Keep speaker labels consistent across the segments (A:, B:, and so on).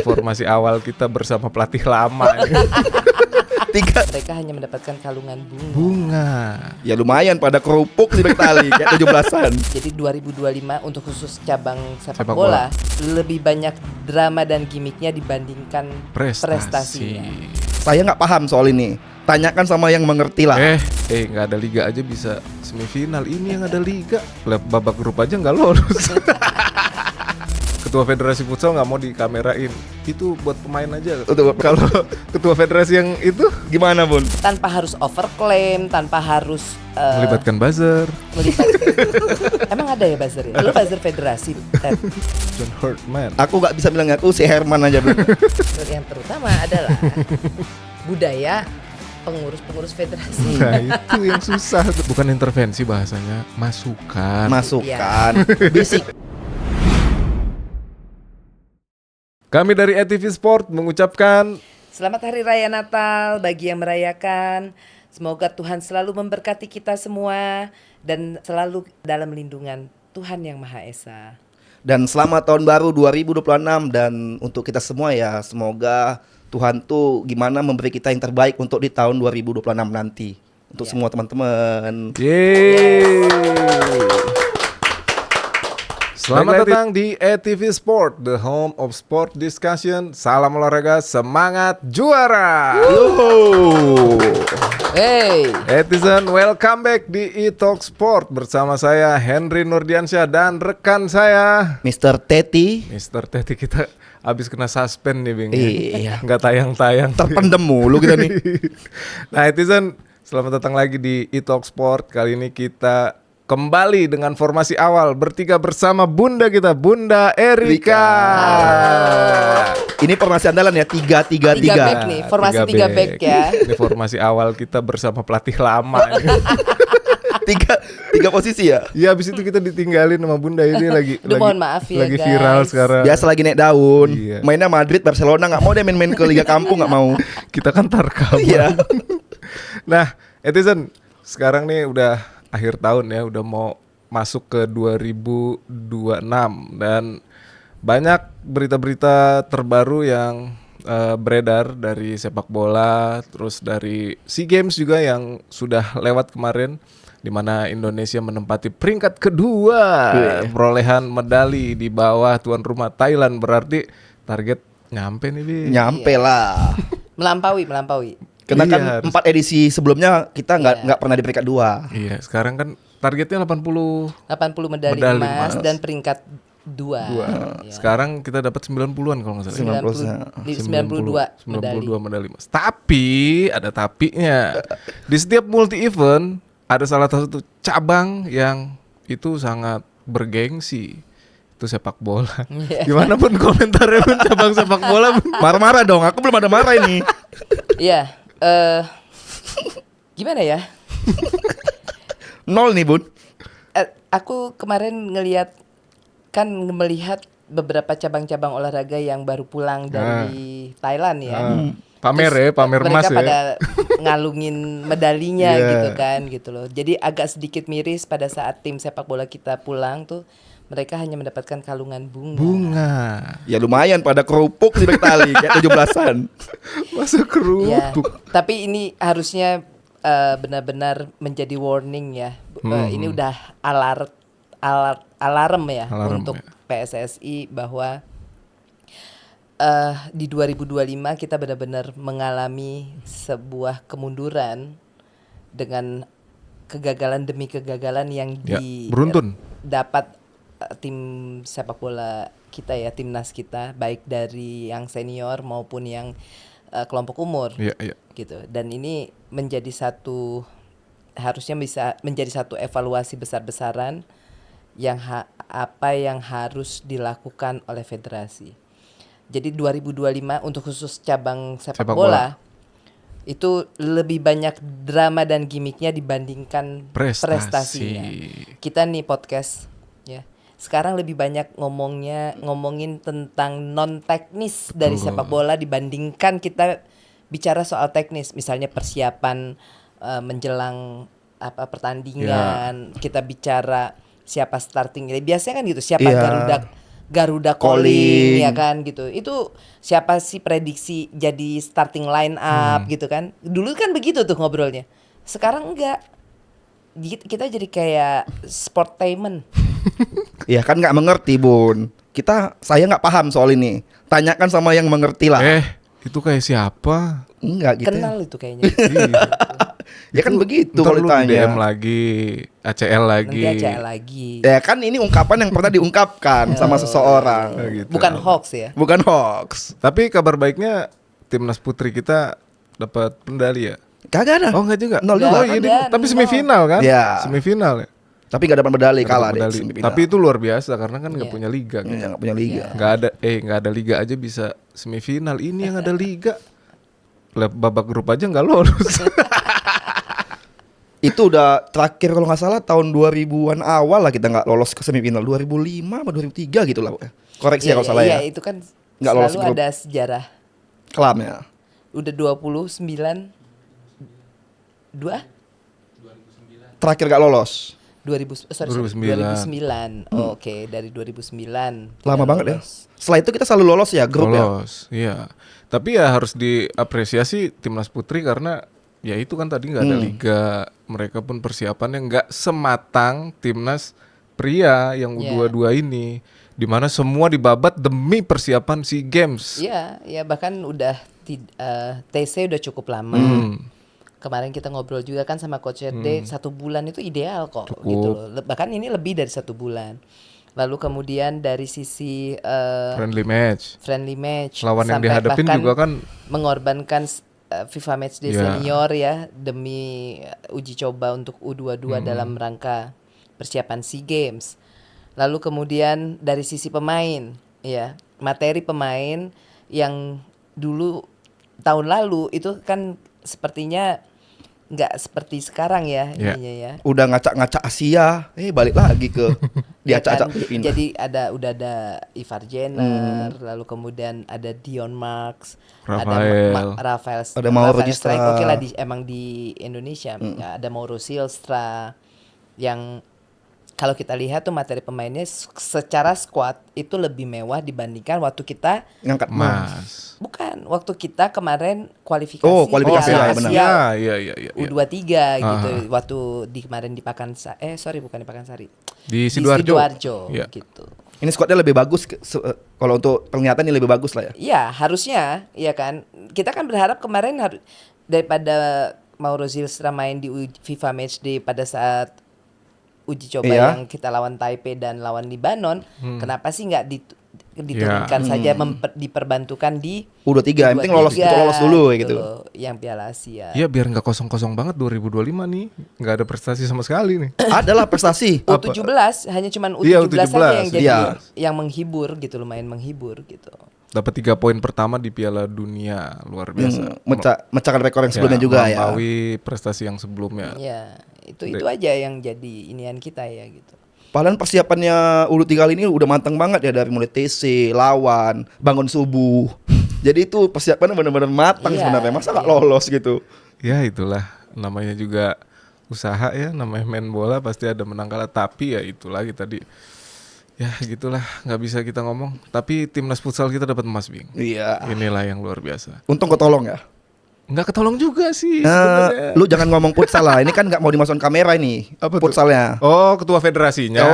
A: Formasi awal kita bersama pelatih lama.
B: Mereka hanya mendapatkan kalungan bunga.
C: Ya lumayan pada kerupuk di tali kayak 17-an.
B: Jadi 2025 untuk khusus cabang sepak
A: Sepak
B: bola lebih banyak drama dan gimmicknya dibandingkan prestasinya.
C: Saya nggak paham soal ini. Tanyakan sama yang mengerti lah.
A: Nggak ada liga aja bisa semifinal. Ini yang ada liga. Babak grup aja nggak lolos. Ketua Federasi Futsal nggak mau dikamerain. Itu buat pemain aja. Kalau ketua federasi yang itu
C: Gimana Bun?
B: Tanpa harus overclaim, tanpa harus
A: melibatkan buzzer.
B: Emang ada ya buzzer ya? Lu buzzer federasi, Ted.
A: John Hurtman.
C: Aku nggak bisa bilang aku si Herman aja Bun.
B: Yang terutama adalah budaya pengurus federasi.
A: Nah itu yang susah. Bukan intervensi bahasanya, masukan.
C: Bisik.
A: Kami dari ETV Sport mengucapkan
B: Selamat Hari Raya Natal bagi yang merayakan. Semoga Tuhan selalu memberkati kita semua dan selalu dalam lindungan Tuhan Yang Maha Esa.
C: Dan selamat tahun baru 2026. Dan untuk kita semua ya, semoga Tuhan tuh gimana memberi kita yang terbaik untuk di tahun 2026 nanti. Untuk semua teman-teman.
A: yeay. Selamat datang di ETV Sport, the home of sport discussion. Salam olahraga, semangat juara.
B: Hey,
A: Netizen, welcome back di eTalk Sport bersama saya Henry Nurdiansyah dan rekan saya
C: Mr. Teti.
A: Mr. Teti. Kita habis kena suspend nih Bing.
C: Iya.
A: Nggak tayang-tayang.
C: Terpendam mulu kita nih.
A: Nah netizen, selamat datang lagi di eTalk Sport. Kali ini kita kembali dengan formasi awal bertiga bersama Bunda kita, Bunda Erika.
C: Ini formasi andalan ya, 3-3-3.
B: 3 back nih, formasi 3 back ya.
A: Ini formasi awal kita bersama pelatih lama.
C: tiga posisi ya.
A: Iya, habis itu kita ditinggalin sama Bunda ini lagi
B: Mohon maaf ya,
A: lagi
B: guys.
A: viral sekarang.
C: Biasa lagi naik daun.
A: Iya.
C: Mainnya Madrid, Barcelona, nggak mau dia main-main ke Liga Kampung, nggak mau.
A: Kita kan tarkam.
C: Iya.
A: Nah, netizen, sekarang nih udah akhir tahun ya, udah mau masuk ke 2026 dan banyak berita-berita terbaru yang beredar dari sepak bola, terus dari SEA Games juga yang sudah lewat kemarin, di mana Indonesia menempati peringkat kedua, perolehan medali di bawah tuan rumah Thailand. Berarti target nyampe nih, Bi.
C: Nyampe lah.
B: Melampaui.
C: Karena kan
A: Iya,
C: 4 edisi sebelumnya kita nggak pernah di peringkat 2.
A: Iya, sekarang kan targetnya 80
B: medali
A: Medali
B: emas
A: emas.
B: dan peringkat 2. Ya.
A: Sekarang kita dapat 90-an kalau nggak salah.
B: 92 medali.
A: 92 medali emas. Tapi ada tapinya. Di setiap multi event ada salah satu cabang yang itu sangat bergengsi. Itu sepak bola. Gimana pun komentarnya pun cabang sepak bola pun.
C: Marah-marah dong, aku belum ada marah ini.
B: Iya, gimana ya?
C: 0 nih Bun.
B: Aku kemarin melihat beberapa cabang-cabang olahraga yang baru pulang dari Thailand ya.
A: Pamer
B: Terus
A: ya, pamer emas
B: mereka
A: ya.
B: pada ngalungin medalinya
A: Iya.
B: gitu kan, gitu loh. Jadi agak sedikit miris pada saat tim sepak bola kita pulang tuh, mereka hanya mendapatkan kalungan bunga.
C: Ya lumayan pada kerupuk di tali kayak 17-an.
A: Masuk
B: Ya,
A: kerupuk.
B: tapi ini harusnya benar-benar menjadi warning ya. Ini udah alarm ya
A: Alarm,
B: untuk
A: ya.
B: PSSI bahwa di 2025 kita benar-benar mengalami sebuah kemunduran dengan kegagalan demi kegagalan yang
A: Ya, beruntun.
B: dapat tim sepak bola kita ya, timnas kita, baik dari yang senior maupun yang kelompok umur.
A: Iya.
B: Gitu. Dan ini harusnya bisa menjadi satu evaluasi besar-besaran yang apa yang harus dilakukan oleh federasi. Jadi 2025 untuk khusus cabang sepak bola itu lebih banyak drama dan gimmicknya dibandingkan prestasinya. Kita nih podcast ya. Sekarang lebih banyak ngomongin tentang non teknis dari sepak bola dibandingkan kita bicara soal teknis, misalnya persiapan menjelang pertandingan, kita bicara siapa starting. Biasanya kan gitu, siapa Garuda
C: Calling.
B: Calling ya kan gitu. Itu siapa sih prediksi jadi starting line up gitu kan. Dulu kan begitu tuh ngobrolnya. Sekarang enggak. Kita jadi kayak sportainment.
C: Ya kan nggak mengerti Bun. Saya nggak paham soal ini. Tanyakan sama yang mengerti lah.
A: Itu kayak siapa?
C: Enggak gitu.
B: Kenal itu kayaknya.
C: Ya kan begitu
A: Ntar
C: kalau
A: lu
C: ditanya.
A: DM lagi, ACL lagi.
B: Nanti ACL lagi.
C: Ya kan ini ungkapan yang pernah diungkapkan sama seseorang.
A: Gitu.
B: Bukan hoax ya.
C: Bukan hoax.
A: Tapi kabar baiknya timnas putri kita dapat medali ya?
C: Kagak ada.
A: Oh enggak juga.
C: Nol
B: Nggak
C: juga.
A: Oh iya,
B: ada,
A: tapi
B: nol.
A: semifinal kan?
C: Ya.
A: Semifinal ya.
C: Tapi gak dapat medali,
A: Nggak
C: kalah
A: dapat
C: deh.
A: medali.
C: semifinal.
A: Tapi itu luar biasa karena kan nggak
B: Iya.
A: punya liga. Kan?
C: Ya, nggak punya liga.
A: Nggak ada liga aja bisa semifinal. Ini yang ada liga. Babak grup aja nggak lolos.
C: Itu udah terakhir kalau nggak salah tahun 2000-an awal lah kita nggak lolos ke semifinal. 2005 atau 2003 gitu lah. Koreksi ya kalau salah
B: Iya,
C: ya.
B: itu kan
C: Nggak lolos
B: selalu
C: grup.
B: ada sejarah.
C: Kelam ya.
B: Udah 29 2
C: Terakhir nggak lolos.
B: 2009. Oke, dari 2009.
C: Lama
B: tidak
C: banget ya.
B: lolos.
C: Setelah itu kita selalu lolos ya grup ya.
A: Lolos, iya. Tapi ya harus diapresiasi timnas putri karena ya itu kan tadi nggak ada liga, mereka pun persiapannya nggak sematang timnas pria yang U22 ini, di mana semua dibabat demi persiapan SEA Games.
B: Iya, ya bahkan udah TC udah cukup lama. Kemarin kita ngobrol juga kan sama Coach RD, 1 bulan itu ideal kok
A: Cukup.
B: gitu loh. Bahkan ini lebih dari 1 bulan. Lalu kemudian dari sisi
A: Friendly match. Lawan yang
B: sampai
A: dihadapin
B: bahkan
A: juga kan
B: mengorbannkan FIFA Matchday
A: Ya.
B: senior ya demi uji coba untuk U22 dalam rangka persiapan SEA Games. Lalu kemudian dari sisi pemain ya, materi pemain yang dulu tahun lalu itu kan sepertinya nggak seperti sekarang ya
A: Ya.
B: ininya ya.
C: Udah ngacak-ngacak Asia, balik lagi ke
B: Ya
C: diacak-acak
B: kan?
C: Filipina.
B: Jadi udah ada Ivar Jenner, lalu kemudian ada Dion Marks,
A: Rafael.
C: Ada Mauro
B: Rafael
C: Gistra.
B: Strike, oke lah emang di Indonesia. Ya, ada Mauro Silstra yang kalau kita lihat tuh materi pemainnya secara squad itu lebih mewah dibandingkan waktu kita
C: Ngangkat
A: Mas.
B: bukan waktu kita kemarin kualifikasi
C: Oh, kualifikasi,
B: Piala
C: ya, benar.
B: Asia
A: Iya.
B: U23 gitu waktu di kemarin di bukan di Pakansari
A: Di Sidoarjo. Iya.
B: gitu.
C: Ini squadnya lebih bagus kalau untuk penglihatan ini lebih bagus lah ya.
B: Iya, harusnya ya kan. Kita kan berharap kemarin daripada Mauro Zilstra main di FIFA Matchday pada saat uji coba
C: Iya.
B: yang kita lawan Taipei dan lawan Libanon, kenapa sih nggak diturunkan saja diperbantukan di
C: U23, yang penting lolos dulu gitu.
B: loh, yang Piala Asia.
A: Iya biar nggak kosong-kosong banget 2025 nih, nggak ada prestasi sama sekali nih.
C: Adalah prestasi.
B: U17 hanya cuman
A: Iya,
B: U17 saja yang jadi
C: iya.
B: yang menghibur gitu, lumayan menghibur gitu.
A: Dapat 3 poin pertama di Piala Dunia, luar biasa.
C: Mecahkan rekor yang sebelumnya juga ya.
A: melampaui prestasi yang sebelumnya.
B: Ya, itu aja yang jadi inian kita ya gitu.
C: Padahal persiapannya U23 kali ini udah matang banget ya, dari mulai TC, lawan, bangun subuh. Jadi itu persiapannya benar-benar matang
B: Iya,
C: sebenarnya. Masa nggak
B: iya.
C: lolos gitu?
A: Ya itulah, namanya juga usaha ya, namanya main bola pasti ada menang kalah. Tapi ya itu lagi tadi, ya gitulah, nggak bisa kita ngomong. Tapi timnas futsal kita dapat emas, Bing.
C: Iya.
A: Inilah yang luar biasa.
C: Untung ketolong ya.
A: Nggak ketolong juga sih sebenarnya.
C: Lu jangan ngomong futsal lah. Ini kan nggak mau dimasukin kamera ini.
A: Apa tuh?
C: Futsalnya.
A: Oh, ketua federasinya.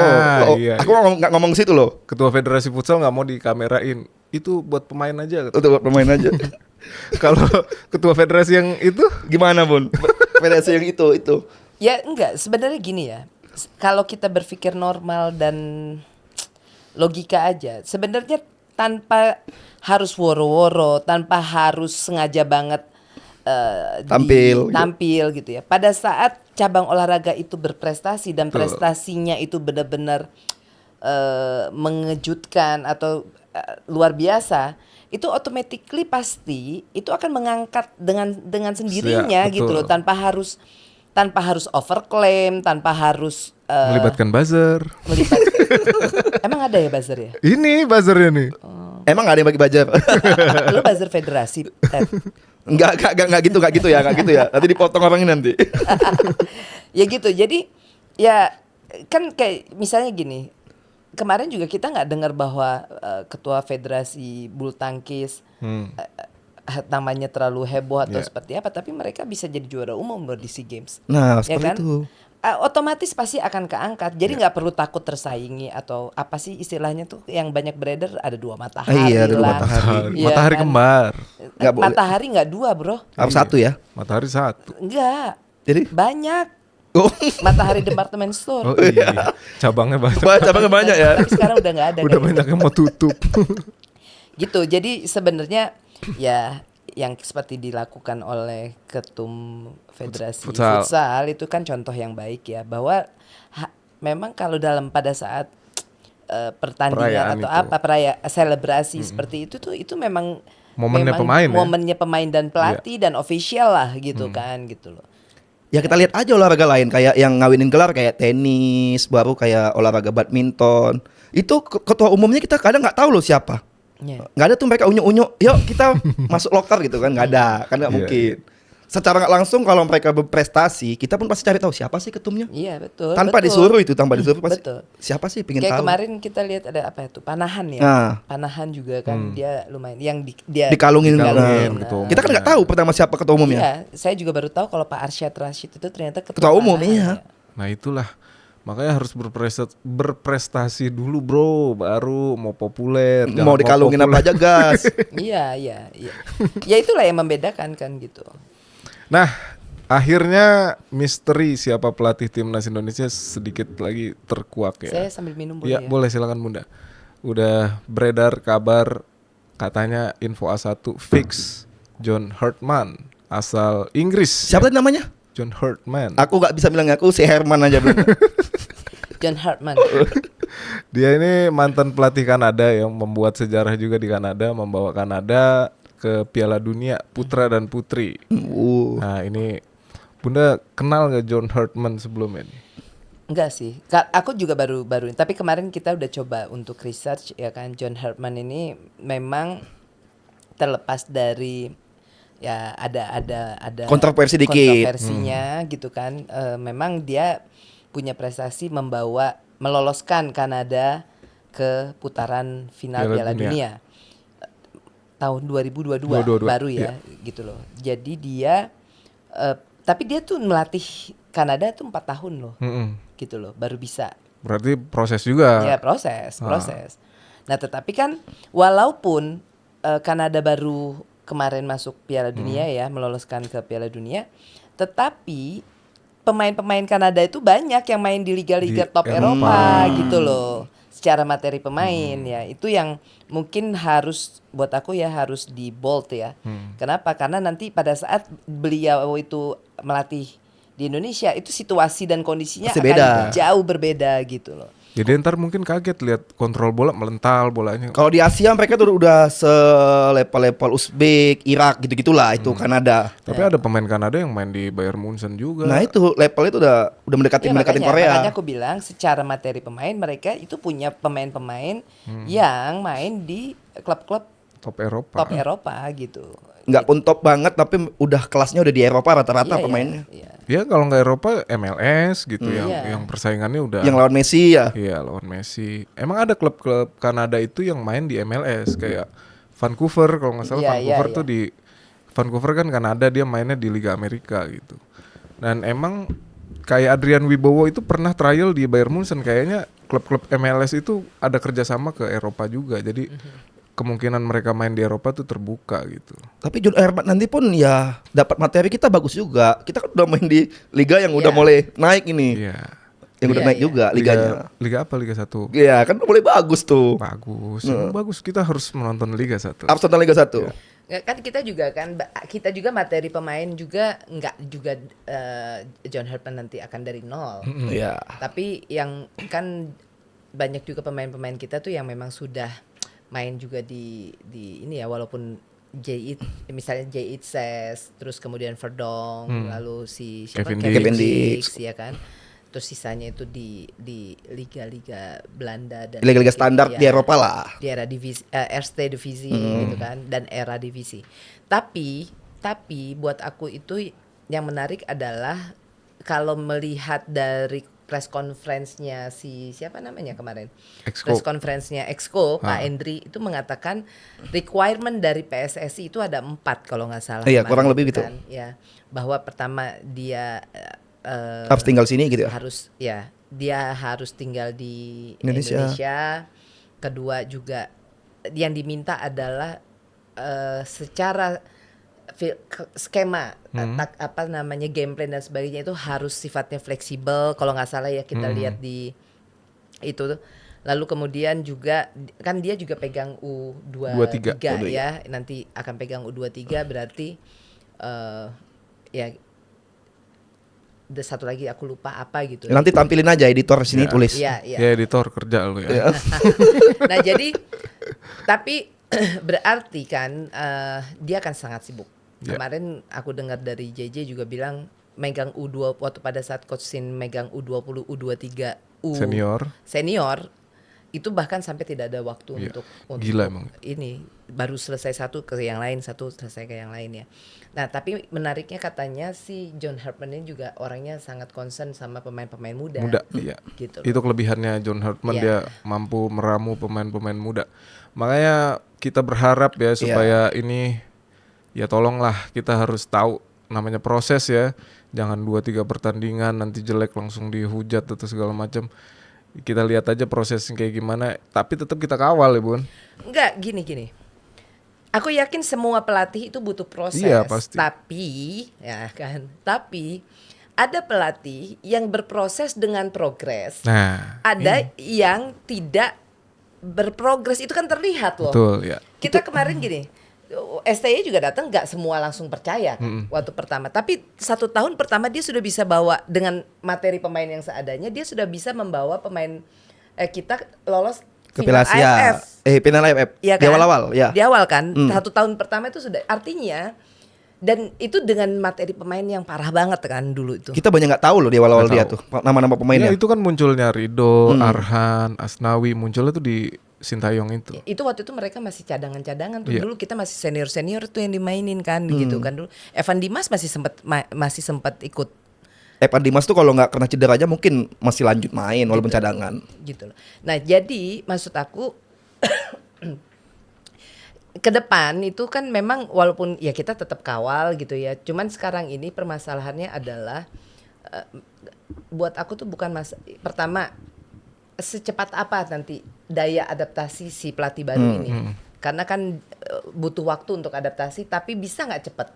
A: Iya.
C: Aku nggak ngomong situ loh.
A: Ketua federasi futsal nggak mau dikamerain. Itu buat pemain aja.
C: Untuk pemain aja.
A: Kalau ketua federasi yang itu
C: Gimana Bun? Federasi yang itu.
B: Ya enggak, sebenarnya gini ya. Kalau kita berpikir normal dan logika aja, sebenarnya tanpa harus woro-woro, tanpa harus sengaja banget tampil gitu ya. Pada saat cabang olahraga itu berprestasi dan prestasinya itu benar-benar mengejutkan atau luar biasa, itu automatically pasti itu akan mengangkat dengan sendirinya
A: Ya,
B: gitu loh,
A: betul.
B: tanpa harus overclaim, tanpa harus
A: melibatkan buzzer.
B: Emang ada ya buzzer ya?
A: Ini buzzernya nih.
C: Emang nggak ada yang bagi budget?
B: Lu buzzer federasi, Ted.
C: Enggak gitu ya. Nanti dipotong orang ini nanti.
B: Ya gitu. Jadi ya kan kayak misalnya gini. kemarin juga kita nggak dengar bahwa ketua Federasi Bulu Tangkis namanya terlalu heboh atau seperti apa, tapi mereka bisa jadi juara umum loh di SEA Games.
C: Nah,
B: Ya
C: seperti
B: kan?
C: itu.
B: Otomatis pasti akan keangkat. Jadi nggak perlu takut tersaingi atau apa sih istilahnya tuh yang banyak beredar, ada 2 matahari
C: Iya, ada 2
B: lah.
C: matahari.
B: Iya
A: Matahari
B: kan?
A: kembar.
C: Nggak boleh.
B: Matahari nggak 2 bro,
C: Harus 1 ya.
A: Matahari 1.
B: enggak.
C: Jadi
B: Banyak.
C: oh,
B: Matahari Department Store.
A: Oh iya, cabangnya banyak.
C: cabangnya banyak ya.
B: Tapi sekarang udah nggak ada.
A: Udah
B: kan?
A: banyak yang mau tutup.
B: Gitu. Jadi sebenarnya ya yang seperti dilakukan oleh ketum Federasi
A: Futsal.
B: Futsal itu kan contoh yang baik ya, bahwa memang kalau dalam pada saat pertandingan
A: Perayaan
B: atau
A: itu.
B: apa selebrasi seperti itu tuh itu memang
A: Momennya
B: memang
A: pemain ya?
B: momennya pemain dan pelatih dan official lah gitu kan gitu loh.
C: Ya kita lihat aja olahraga lain kayak yang ngawinin gelar kayak tenis, baru kayak olahraga badminton. Itu ketua umumnya kita kadang nggak tahu loh siapa.
B: Ya.
C: Nggak ada tuh mereka unyu-unyu, yuk kita masuk loker gitu kan, nggak ada, kan nggak
A: Iya,
C: mungkin. Secara nggak langsung kalau mereka berprestasi, kita pun pasti cari tahu siapa sih ketumnya.
B: Iya betul.
C: Tanpa
B: betul.
C: disuruh pasti.
B: Betul.
C: Siapa sih pengen
B: Kayak
C: tahu.
B: kemarin kita lihat ada apa itu Panahan ya.
C: Nah.
B: Panahan juga kan dia lumayan yang dia
C: Dikalungin.
A: Dikalungin,
C: Nah.
A: ketua umum.
C: Kita kan nggak tahu pertama siapa ketua umumnya.
B: Iya, saya juga baru tahu kalau Pak Arsyad Rashid itu ternyata
C: Ketua umum,
B: Panahan,
C: iya.
B: ya.
A: Nah itulah, makanya harus berprestasi dulu bro, baru mau populer. Jangan
C: Mau dikalungin apa
A: populer.
C: aja gas.
B: Iya. Ya itulah yang membedakan kan gitu.
A: Nah, akhirnya misteri siapa pelatih timnas Indonesia sedikit lagi terkuak ya.
B: Saya sambil minum boleh
A: Iya,
B: ya?
A: boleh silakan Bunda. Udah beredar kabar katanya info A1 fix John Hartman asal Inggris.
C: Siapa tadi namanya?
A: John Hartman.
C: Aku nggak bisa bilang aku si Herman aja bilang.
B: John Hartman.
A: Dia ini mantan pelatih Kanada yang membuat sejarah juga di Kanada, membawa Kanada ke Piala Dunia putra dan putri. Nah, ini Bunda kenal nggak John Hartman sebelumnya nih?
B: Enggak sih. Aku juga baru tapi kemarin kita udah coba untuk research ya kan. John Hartman ini memang terlepas dari ya ada
C: Kontroversi dikit.
B: kontroversinya gitu kan. Memang dia punya prestasi meloloskan Kanada ke putaran final
A: Piala
B: Piala
A: Dunia.
B: Dunia. Tahun 2022
A: 2022,
B: baru ya gitu loh. Jadi dia tapi dia tuh melatih Kanada tuh 4 tahun loh. Gitu loh, baru bisa.
A: Berarti proses juga.
B: Ya proses. Nah tetapi kan walaupun Kanada baru kemarin masuk Piala Dunia ya, meloloskan ke Piala Dunia, tetapi pemain-pemain Kanada itu banyak yang main di liga-liga
A: Di
B: top
A: Eropa.
B: Eropa gitu loh. Secara materi pemain ya, itu yang mungkin harus buat aku ya harus di bold ya. Kenapa? Karena nanti pada saat beliau itu melatih di Indonesia itu situasi dan kondisinya
C: Pasti
B: akan
C: beda.
B: jauh berbeda gitu loh.
A: Jadi ntar mungkin kaget lihat kontrol bola melental bolanya.
C: Kalau di Asia mereka tuh udah selevel-level Uzbek, Irak gitu-gitulah itu Kanada.
A: Tapi ada pemain Kanada yang main di Bayern Munchen juga.
C: Nah itu levelnya itu udah mendekatin Korea.
B: Makanya aku bilang secara materi pemain mereka itu punya pemain-pemain yang main di klub-klub
A: top Eropa.
B: top Eropa gitu.
C: Nggak pun top banget tapi udah kelasnya udah di Eropa rata-rata
B: Iya,
C: pemainnya.
B: iya.
A: Ya kalau nggak Eropa MLS gitu
B: Iya.
A: yang persaingannya udah.
C: Yang lawan Messi ya.
A: Iya lawan Messi. Emang ada klub-klub Kanada itu yang main di MLS kayak Vancouver kalau nggak salah
B: Iya,
A: Vancouver
B: iya,
A: tuh di Vancouver kan Kanada dia mainnya di Liga Amerika gitu. Dan emang kayak Adrian Wibowo itu pernah trial di Bayern Munchen kayaknya klub-klub MLS itu ada kerjasama ke Eropa juga jadi kemungkinan mereka main di Eropa tuh terbuka gitu.
C: Tapi John Herman nanti pun ya dapat materi kita bagus juga. Kita kan udah main di liga yang udah
B: Iya.
C: mulai naik ini.
A: Iya.
C: Yang udah
B: Iya,
C: naik
B: iya.
C: juga liganya.
A: Liga apa Liga 1?
C: Iya kan udah mulai bagus tuh.
A: Bagus. Emang bagus kita harus menonton Liga 1.
C: Absen Liga 1.
B: Ya, kan kita juga materi pemain juga nggak juga John Hartman nanti akan dari nol.
C: Iya.
B: Tapi yang kan banyak juga pemain-pemain kita tuh yang memang sudah main juga di ini ya walaupun misalnya J.I. Ses, terus kemudian Verdong, lalu si siapa
A: Kevin
C: Dix.
B: Dix ya kan. Terus sisanya itu di liga-liga Belanda dan
C: Liga-liga standar
B: ya,
C: di Eropa lah.
B: di era divisi Eerste divisi gitu kan dan era divisi. Tapi buat aku itu yang menarik adalah kalau melihat dari press conference-nya si siapa namanya kemarin?
A: Exco.
B: Press conference-nya Exco, Pak Endri itu mengatakan requirement dari PSSI itu ada 4 kalau nggak salah.
C: Iya,
B: kemarin
C: kurang lebih gitu.
B: kan. Ya, bahwa pertama dia
C: Harus tinggal sini gitu ya.
B: dia harus tinggal di
C: Indonesia.
B: Indonesia. Kedua juga yang diminta adalah secara skema game plan dan sebagainya itu harus sifatnya fleksibel kalau nggak salah ya kita lihat di itu. Lalu kemudian juga kan dia juga pegang U23 ya, nanti akan pegang U23 berarti ya ada satu lagi aku lupa apa gitu.
C: Nanti tampilin aja editor sini tulis.
B: Iya.
A: Ya editor kerja lu ya.
B: Nah jadi tapi berarti kan dia akan sangat sibuk. Kemarin aku dengar dari JJ juga bilang megang U20 waktu pada saat Coach Sin megang U20, U23, senior itu bahkan sampai tidak ada waktu untuk
A: gila emang.
B: Ini baru selesai satu ke yang lain, satu selesai ke yang lain ya. Nah tapi menariknya katanya si John Hartman ini juga orangnya sangat concern sama pemain-pemain muda.
A: Iya.
B: Gitu loh.
A: Itu kelebihannya John Hartman, dia mampu meramu pemain-pemain muda. Makanya kita berharap ya supaya ini ya tolonglah, kita harus tahu namanya proses ya. Jangan 2-3 pertandingan nanti jelek langsung dihujat atau segala macam. Kita lihat aja prosesnya kayak gimana, tapi tetap kita kawal ya Bun.
B: Enggak, gini. Aku yakin semua pelatih itu butuh proses.
A: Iya, pasti.
B: Tapi ada pelatih yang berproses dengan progres.
A: Nah,
B: ada yang tidak berprogres, itu kan terlihat loh.
A: betul ya.
B: Kita kemarin gini, STY juga datang nggak semua langsung percaya kan, waktu pertama. Tapi 1 tahun pertama dia sudah bisa bawa dengan materi pemain yang seadanya, dia sudah bisa membawa pemain kita lolos
C: Ke
B: final
C: Piala
B: AFF.
C: Final AFF.
B: Ya
C: Di
B: kan?
C: awal-awal ya.
B: Di awal kan, 1 tahun pertama itu sudah artinya, dan itu dengan materi pemain yang parah banget kan dulu itu.
C: Kita banyak nggak tahu loh di awal-awal dia tuh nama-nama pemainnya.
A: Ya, itu kan munculnya Ridho, Arhan, Asnawi, munculnya tuh di Sintayong itu.
B: Itu waktu itu mereka masih cadangan-cadangan tuh.
A: Iya.
B: Dulu kita masih senior-senior tuh yang dimainin kan gitu kan dulu. Evan Dimas masih sempat ikut
C: Evan Dimas tuh kalau nggak kena cedera aja mungkin masih lanjut main walaupun cadangan.
B: gitu loh. Nah, jadi maksud aku ke depan itu kan memang walaupun ya kita tetap kawal gitu ya. Cuman sekarang ini permasalahannya adalah buat aku tuh bukan pertama secepat apa nanti daya adaptasi si pelatih baru ini. Karena kan butuh waktu untuk adaptasi, tapi bisa nggak cepat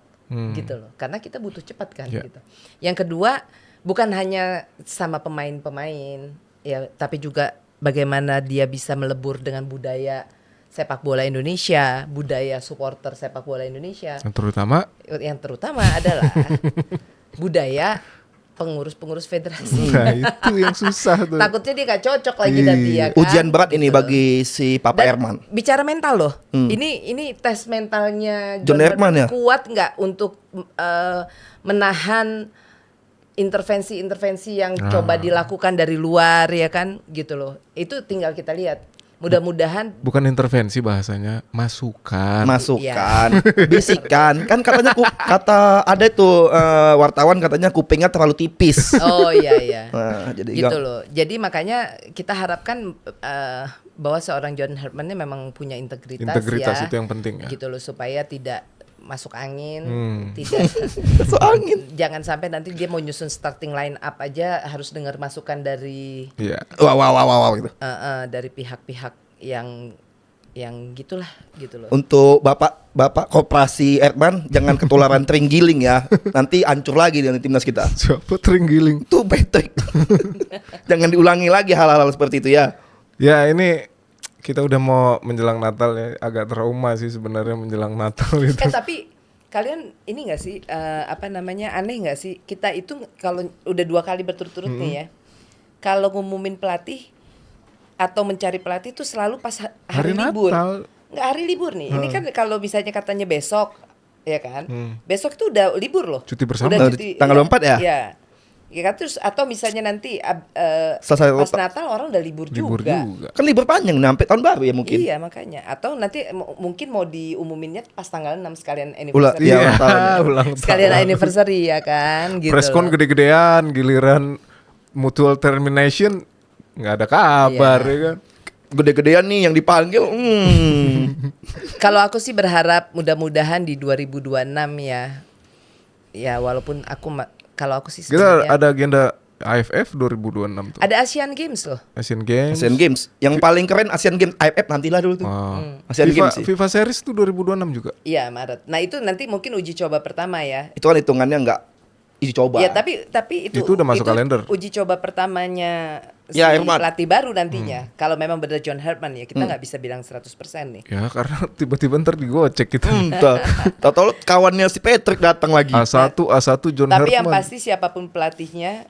B: gitu loh. Karena kita butuh cepat kan gitu. Yang kedua bukan hanya sama pemain-pemain ya, tapi juga bagaimana dia bisa melebur dengan budaya sepak bola Indonesia, budaya supporter sepak bola Indonesia. Yang terutama adalah budaya pengurus-pengurus federasi.
A: Nah, itu yang susah tuh.
B: Takutnya dia gak cocok lagi nanti ya kan.
C: Ujian berat ini
B: Gitu.
C: bagi si Papa
B: Dan
C: Herman.
B: bicara mental loh. Ini tes mentalnya
C: John Herman ya?
B: kuat nggak untuk menahan intervensi-intervensi yang coba dilakukan dari luar ya kan gitu loh. Itu tinggal kita lihat. Mudah-mudahan
A: Bukan intervensi bahasanya, masukan.
C: Bisikan. Kan katanya kata ada itu wartawan katanya kupingnya terlalu tipis.
B: oh iya.
C: Nah, jadi
B: gitu loh. Jadi makanya kita harapkan bahwa seorang John Hartman ini memang punya integritas ya.
A: Itu yang penting ya.
B: Gitu loh, supaya tidak masuk angin, tidak
C: masuk angin.
B: Jangan sampai nanti dia mau nyusun starting line up aja harus dengar masukan dari
A: Iya.
C: Wow gitu.
B: dari pihak-pihak yang gitulah gitu loh.
C: Untuk Bapak Koperasi Herman jangan ketularan terenggiling ya. Nanti hancur lagi dengan timnas kita.
A: Siapa terenggiling?
C: Tuh Patrick. Jangan diulangi lagi hal-hal seperti itu ya.
A: Ya ini kita udah mau menjelang Natal ya, agak trauma sih sebenarnya menjelang Natal itu.
B: Tapi kalian ini nggak sih aneh nggak sih kita itu kalau udah 2 kali berturut-turut nih ya, kalau ngumumin pelatih atau mencari pelatih itu selalu pas hari libur.
A: Natal.
B: Nggak hari libur nih. Ini kan kalau misalnya katanya besok ya kan, besok itu udah libur loh.
A: Cuti bersama.
B: Udah cuti,
C: Tanggal 24 ya?
B: Iya. Ya kan, terus atau misalnya nanti
C: Selesai
B: pas Natal orang udah libur juga.
C: Kan libur panjang sampai tahun baru ya mungkin.
B: Iya makanya. Atau nanti mungkin mau diumuminnya pas tanggal 6 sekalian
C: Ulang
B: anniversary.
C: tahun.
A: Ulang
B: Sekalian
A: tahun.
B: anniversary ya kan gitu.
A: Preskon
B: loh.
A: gede-gedean, giliran mutual termination nggak ada kabar
B: Iya.
A: ya kan.
C: Gede-gedean nih yang dipanggil.
B: Kalau aku sih berharap mudah-mudahan di 2026 ya. Ya walaupun kalau aku sih
A: Kita
B: sebenarnya
A: ada agenda AFF 2026 tuh.
B: ada Asian Games loh.
A: Asian Games.
C: Asian Games. Yang paling keren Asian Games AFF nantilah dulu tuh.
A: Oh.
C: Asian
A: FIFA,
C: Games sih.
A: FIFA Series tuh 2026 juga.
B: Iya Maret. Nah itu nanti mungkin uji coba pertama ya.
C: Itu kan hitungannya nggak dicoba.
B: Ya tapi itu
A: Itu udah masuk kalender.
B: Uji coba pertamanya
C: Ya, Herman.
B: pelatih baru nantinya. Kalau memang benar John Herman ya kita nggak bisa bilang 100% nih.
A: Ya karena tiba-tiba ntar digocek kita.
C: Tahu kawannya si Patrick datang lagi.
A: A1 John
B: Tapi yang
A: Herman.
B: pasti siapapun pelatihnya,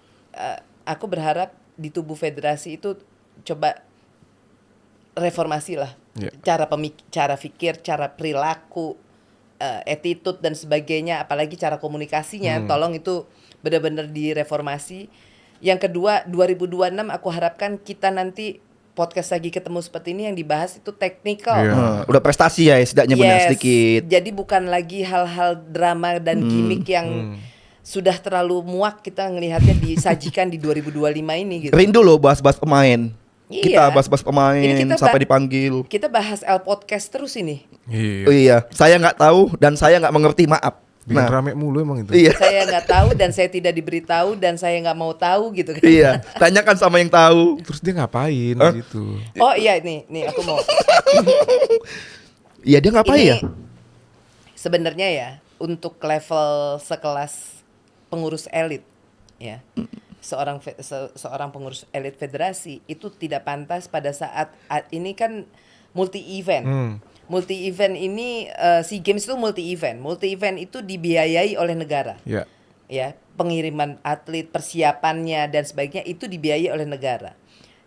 B: aku berharap di tubuh federasi itu coba reformasi lah.
A: Ya.
B: Cara pikir, cara perilaku, attitude dan sebagainya, apalagi cara komunikasinya. Tolong itu benar-benar direformasi. Yang kedua, 2026 aku harapkan kita nanti podcast lagi ketemu seperti ini yang dibahas itu technical.
A: Iya.
C: Udah prestasi ya setidaknya benar sedikit.
B: Jadi bukan lagi hal-hal drama dan gimmick yang sudah terlalu muak kita ngelihatnya disajikan di 2025 ini gitu.
C: Rindu loh bahas-bahas pemain.
B: Iya.
C: Kita bahas-bahas pemain
B: Ini kita
C: sampai dipanggil.
B: Kita bahas L podcast terus ini.
A: Iya.
C: Oh iya, saya nggak tahu dan saya nggak mengerti, maaf.
A: Bikin rame mulu emang itu.
C: Iya.
B: Saya nggak tahu dan saya tidak diberitahu dan saya nggak mau tahu gitu kan.
C: Iya, tanyakan sama yang tahu.
A: Terus dia ngapain gitu.
B: Oh iya nih aku mau.
C: Iya, dia ngapain ya?
B: Sebenarnya ya untuk level sekelas pengurus elit ya. Seorang pengurus elit federasi itu tidak pantas pada saat ini kan multi event. Multi event ini SEA Games itu multi event. Multi event itu dibiayai oleh negara.
A: Ya.
B: Ya, pengiriman atlet, persiapannya dan sebagainya itu dibiayai oleh negara.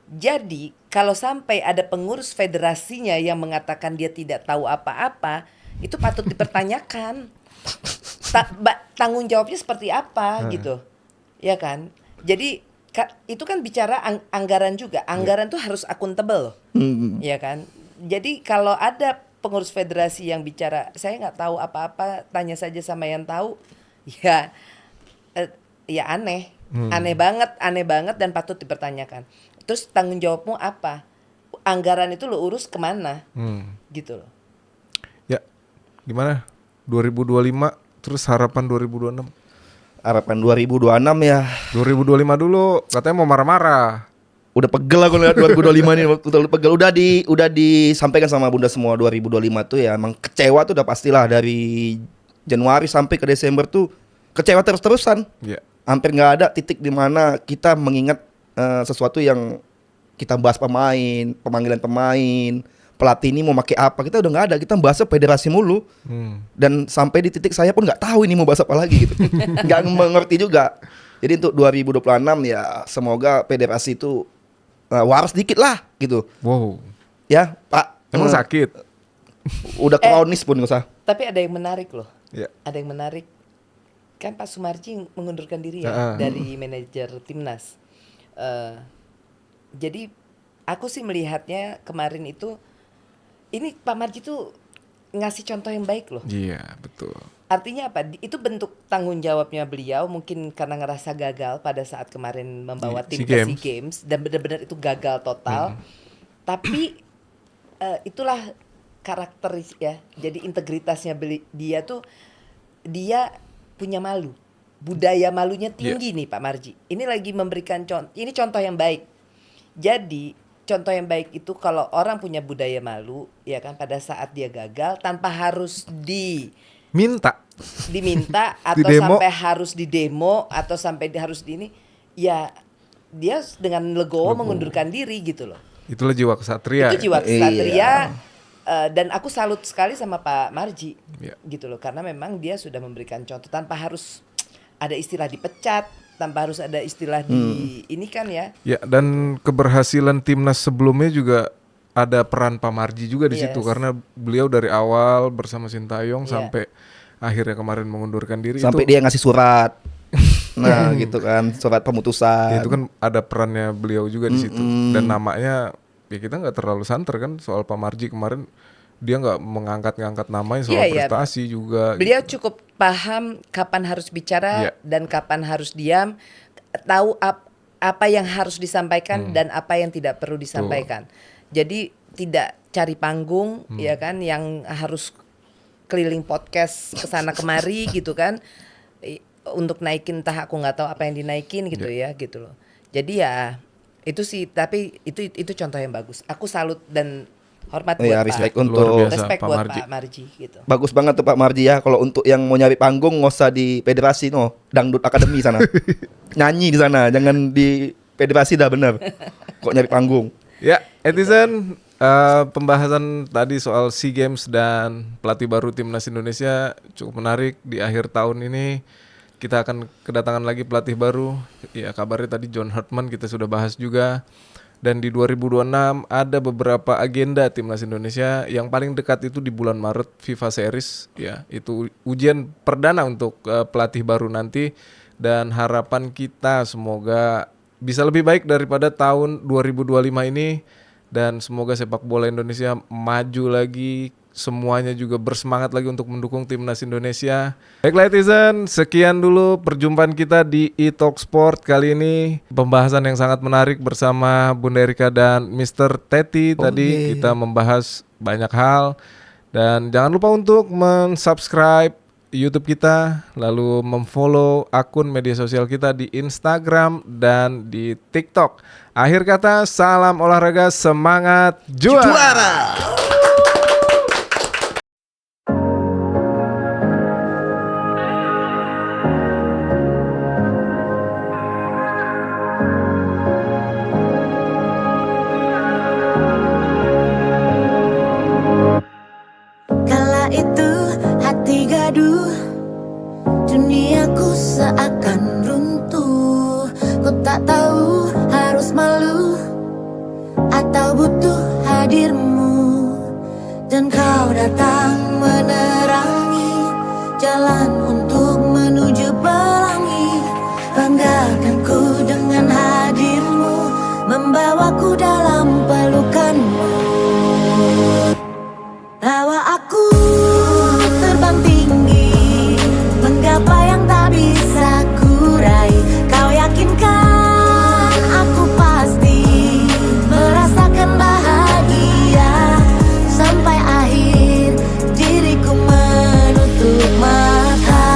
B: Jadi, kalau sampai ada pengurus federasinya yang mengatakan dia tidak tahu apa-apa, itu patut dipertanyakan. Tanggung jawabnya seperti apa gitu. Ya kan? Jadi itu kan bicara anggaran juga. Anggaran tuh harus akuntabel loh. Ya kan? Jadi kalau ada pengurus federasi yang bicara, saya nggak tahu apa-apa, tanya saja sama yang tahu, ya aneh, aneh banget dan patut dipertanyakan. Terus tanggung jawabmu apa? Anggaran itu lo urus kemana? Gitu loh.
A: Ya. Gimana? 2025 terus harapan 2026.
C: Harapan 2026 ya.
A: 2025 dulu katanya mau marah-marah.
C: Udah pegel aku lihat 2025 nih, betul pegel. Udah disampaikan sama Bunda semua 2025 tuh ya emang kecewa tuh udah pastilah dari Januari sampai ke Desember tuh kecewa terus-terusan.
A: Ya.
C: Hampir nggak ada titik di mana kita mengingat sesuatu yang kita bahas pemanggilan pemain, pelatih ini mau pakai apa, kita udah nggak ada. Kita bahas federasi mulu. Dan sampai di titik saya pun nggak tahu ini mau bahas apa lagi gitu. Nggak mengerti juga. Jadi untuk 2026 ya semoga federasi itu waras dikit lah gitu.
A: Wow.
C: Ya Pak.
A: Emang sakit?
C: Udah kronis pun nggak usah.
B: Tapi ada yang menarik loh.
A: Ya.
B: Ada yang menarik. Kan Pak Sumarji mengundurkan diri ya dari manajer timnas. Jadi aku sih melihatnya kemarin itu, ini Pak Marji tuh ngasih contoh yang baik loh.
A: Iya, betul.
B: Artinya apa? Itu bentuk tanggung jawabnya beliau mungkin karena ngerasa gagal pada saat kemarin membawa tim ke SEA Games dan benar-benar itu gagal total. Tapi itulah karakter ya. Jadi integritasnya dia tuh dia punya malu. Budaya malunya tinggi nih Pak Marji. Ini lagi memberikan ini contoh yang baik. Jadi contoh yang baik itu kalau orang punya budaya malu ya kan pada saat dia gagal tanpa harus diminta atau sampai harus didemo atau sampai harus ini ya dia dengan legowo mengundurkan diri gitu loh.
A: Itulah jiwa kesatria.
B: Itu jiwa kesatria.
C: Iya.
B: Dan aku salut sekali sama Pak Marji gitu loh karena memang dia sudah memberikan contoh tanpa harus ada istilah dipecat, tanpa harus ada istilah ini kan ya. Ya,
A: dan keberhasilan timnas sebelumnya juga ada peran Pak Marji juga di situ karena beliau dari awal bersama Sintayong sampai akhirnya kemarin mengundurkan diri
C: sampai
A: itu,
C: dia ngasih surat. Nah, gitu kan, surat pemutusan.
A: Ya, itu kan ada perannya beliau juga di situ. Dan namanya ya kita nggak terlalu santer kan soal Pak Marji kemarin. Dia nggak mengangkat-ngangkat namanya soal prestasi juga.
B: Beliau cukup paham kapan harus bicara dan kapan harus diam. Tahu apa yang harus disampaikan dan apa yang tidak perlu disampaikan. Jadi tidak cari panggung ya kan, yang harus keliling podcast kesana kemari gitu kan, untuk naikin, entah aku nggak tahu apa yang dinaikin gitu ya gitu loh. Jadi ya itu sih, tapi itu contoh yang bagus. Aku salut dan hormat buat Pak.
C: Respect
A: Luar
C: untuk
A: biasa,
B: Respect
A: Pak
B: buat
A: Marji.
B: Pak Marji gitu.
C: bagus banget tuh Pak Marji ya. Kalau untuk yang mau nyari panggung nggak usah di federasi, no, dangdut akademi sana. Nyanyi di sana, jangan di federasi dah, bener. Kok nyari panggung.
A: Ya, netizen, pembahasan tadi soal SEA Games dan pelatih baru timnas Indonesia cukup menarik. Di akhir tahun ini kita akan kedatangan lagi pelatih baru. Ya, kabarnya tadi John Hartman kita sudah bahas juga. Dan di 2026 ada beberapa agenda timnas Indonesia. Yang paling dekat itu di bulan Maret, FIFA Series. Ya, itu ujian perdana untuk pelatih baru nanti. Dan harapan kita semoga bisa lebih baik daripada tahun 2025 ini, dan semoga sepak bola Indonesia maju lagi, semuanya juga bersemangat lagi untuk mendukung timnas Indonesia. Baiklah netizen, sekian dulu perjumpaan kita di E-Talk Sport kali ini. Pembahasan yang sangat menarik bersama Bunda Erika dan Mr. Teti. Tadi kita membahas banyak hal, dan jangan lupa untuk men-subscribe YouTube kita, lalu memfollow akun media sosial kita di Instagram dan di TikTok. Akhir kata, salam olahraga, semangat juara!
D: Kala itu hati gaduh, duniaku seakan runtuh. Ku tak tahu harus malu atau butuh hadirmu. Dan kau datang menerangi jalan untuk menuju pelangi. Banggakan ku dengan hadirmu, membawaku dalam pelukanmu. Bawa aku terbang tinggi, menggapai yang tak bisa kurai. Kau yakinkan aku pasti merasakan bahagia sampai akhir diriku menutup mata.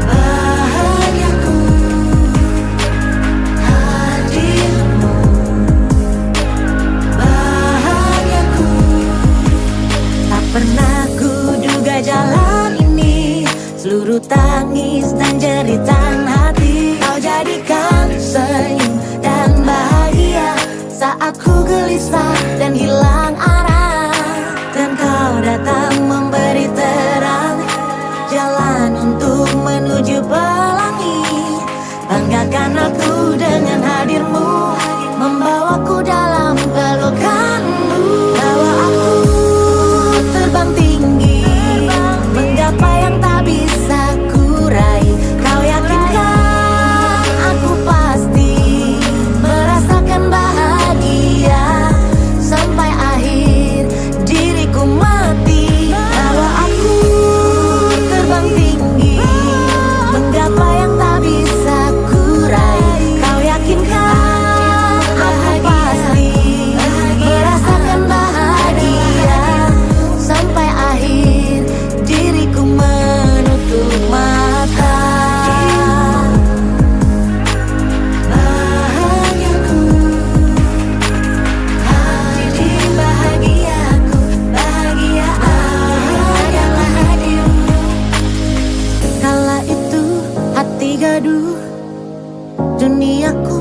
D: Bahagiaku hadirmu, bahagiaku. Tak pernah kuduga jalan ini, seluruh tangis dan jeritan hati kau jadikan senyum dan bahagia saat ku gelisah dan hilang arah. Dan kau datang memberi terang jalan untuk menuju pelangi. Banggakan aku dengan hadirmu, membawaku dalam pelukanmu. Bawa aku terbang tinggi, menggapai yang tak bisa kurai. Kau yakinkan aku pasti merasakan bahagia sampai akhir diriku mati. Bawa aku terbang tinggi, menggapai yang tak bisa kurai. Kau yakinkan aku pasti merasakan bahagia sampai akhir diriku menutup mata. Bahagiaku hati bahagiaku, bahagia adalah hadirmu. Kala itu hati gaduh, duniaku